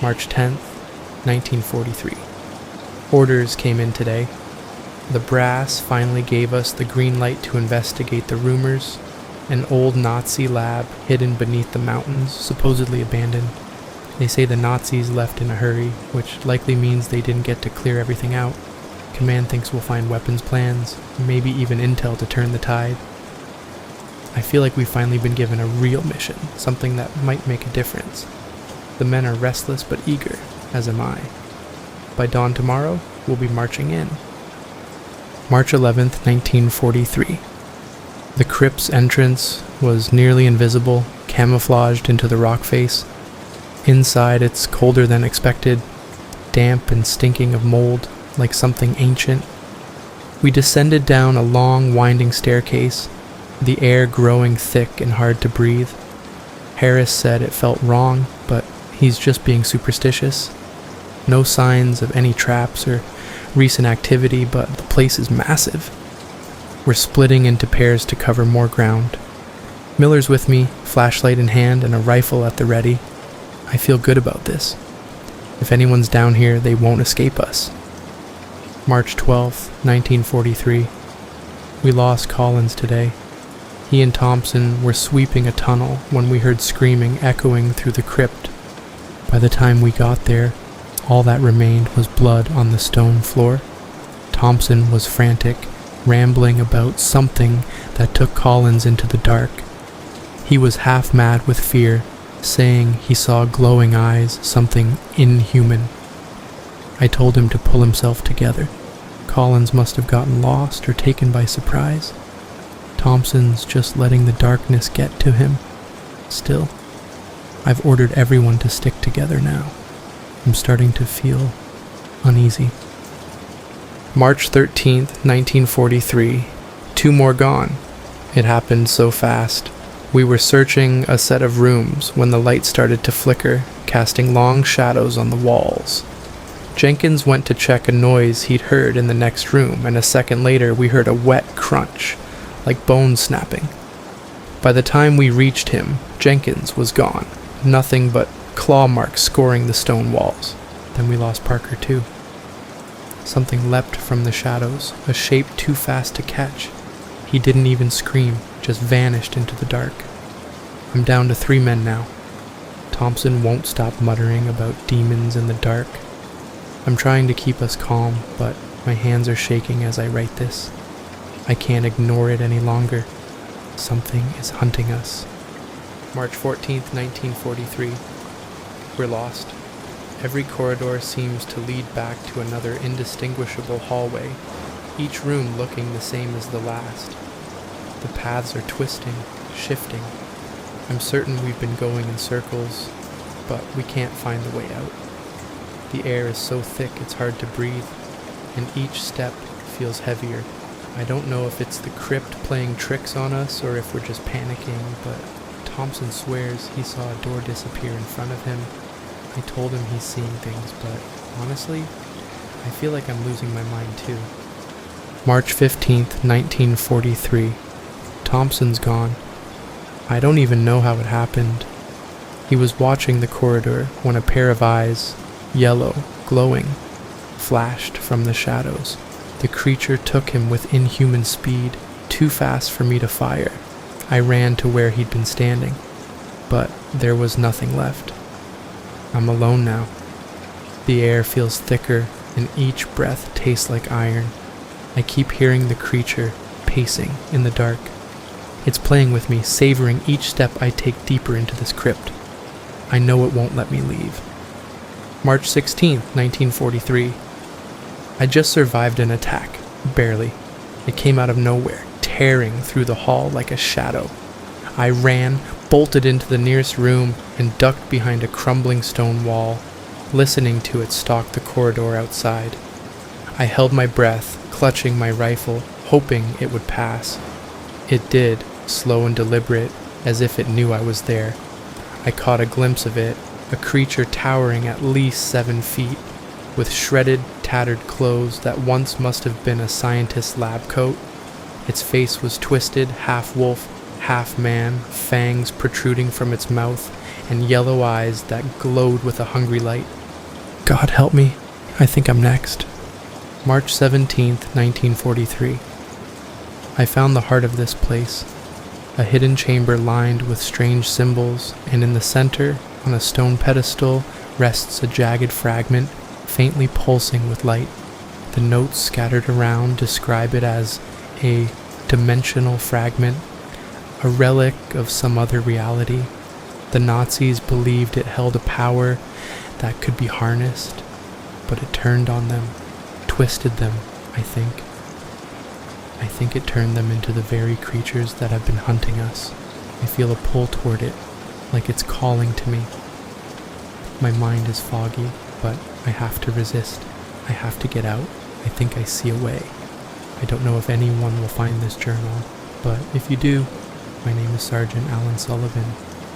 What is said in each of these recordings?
March 10th, 1943. Orders came in today. The brass finally gave us the green light to investigate the rumors. An old Nazi lab hidden beneath the mountains, supposedly abandoned. They say the Nazis left in a hurry, which likely means they didn't get to clear everything out. Command thinks we'll find weapons plans, maybe even intel to turn the tide. I feel like we've finally been given a real mission, something that might make a difference. The men are restless but eager, as am I. By dawn tomorrow, we'll be marching in. March 11th, 1943. The crypt's entrance was nearly invisible, camouflaged into the rock face. Inside, it's colder than expected, damp and stinking of mold, like something ancient. We descended down a long, winding staircase, the air growing thick and hard to breathe. Harris said it felt wrong, but he's just being superstitious. No signs of any traps or recent activity, but the place is massive. We're splitting into pairs to cover more ground. Miller's with me, flashlight in hand and a rifle at the ready. I feel good about this. If anyone's down here, they won't escape us. March 12th, 1943. We lost Collins today. He and Thompson were sweeping a tunnel when we heard screaming echoing through the crypt. By the time we got there, all that remained was blood on the stone floor. Thompson was frantic, rambling about something that took Collins into the dark. He was half mad with fear, saying he saw glowing eyes, something inhuman. I told him to pull himself together. Collins must have gotten lost or taken by surprise. Thompson's just letting the darkness get to him. Still, I've ordered everyone to stick together now. I'm starting to feel uneasy. March 13th, 1943. 2 more gone. It happened so fast. We were searching a set of rooms when the light started to flicker, casting long shadows on the walls. Jenkins went to check a noise he'd heard in the next room, and a second later we heard a wet crunch, like bones snapping. By the time we reached him, Jenkins was gone, nothing but claw marks scoring the stone walls. Then we lost Parker too. Something leapt from the shadows, a shape too fast to catch. He didn't even scream, just vanished into the dark. I'm down to 3 men now. Thompson won't stop muttering about demons in the dark. I'm trying to keep us calm, but my hands are shaking as I write this. I can't ignore it any longer. Something is hunting us. March 14th, 1943. We're lost. Every corridor seems to lead back to another indistinguishable hallway, each room looking the same as the last. The paths are twisting, shifting. I'm certain we've been going in circles, but we can't find the way out. The air is so thick it's hard to breathe, and each step feels heavier. I don't know if it's the crypt playing tricks on us or if we're just panicking, but Thompson swears he saw a door disappear in front of him. I told him he's seeing things, but honestly, I feel like I'm losing my mind too. March 15th, 1943. Thompson's gone. I don't even know how it happened. He was watching the corridor when a pair of eyes, yellow, glowing, flashed from the shadows. The creature took him with inhuman speed, too fast for me to fire. I ran to where he'd been standing, but there was nothing left. I'm alone now. The air feels thicker, and each breath tastes like iron. I keep hearing the creature pacing in the dark. It's playing with me, savoring each step I take deeper into this crypt. I know it won't let me leave. March 16th, 1943. I just survived an attack, barely. It came out of nowhere, tearing through the hall like a shadow. I ran, bolted into the nearest room, and ducked behind a crumbling stone wall, listening to it stalk the corridor outside. I held my breath, clutching my rifle, hoping it would pass. It did, slow and deliberate, as if it knew I was there. I caught a glimpse of it, a creature towering at least 7 feet, with shredded, tattered clothes that once must have been a scientist's lab coat. Its face was twisted, half wolf, half man, fangs protruding from its mouth, and yellow eyes that glowed with a hungry light. God help me, I think I'm next. March 17th, 1943. I found the heart of this place, a hidden chamber lined with strange symbols, and in the center, on a stone pedestal, rests a jagged fragment, faintly pulsing with light. The notes scattered around describe it as a dimensional fragment, a relic of some other reality. The Nazis believed it held a power that could be harnessed, but it turned on them, twisted them, I think. I think it turned them into the very creatures that have been hunting us. I feel a pull toward it, like it's calling to me. My mind is foggy, but I have to resist. I have to get out. I think I see a way. I don't know if anyone will find this journal, but if you do, my name is Sergeant Alan Sullivan.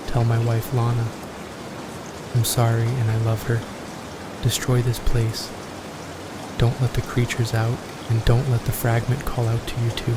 Tell my wife Lana. I'm sorry and I love her. Destroy this place. Don't let the creatures out, and don't let the fragment call out to you too.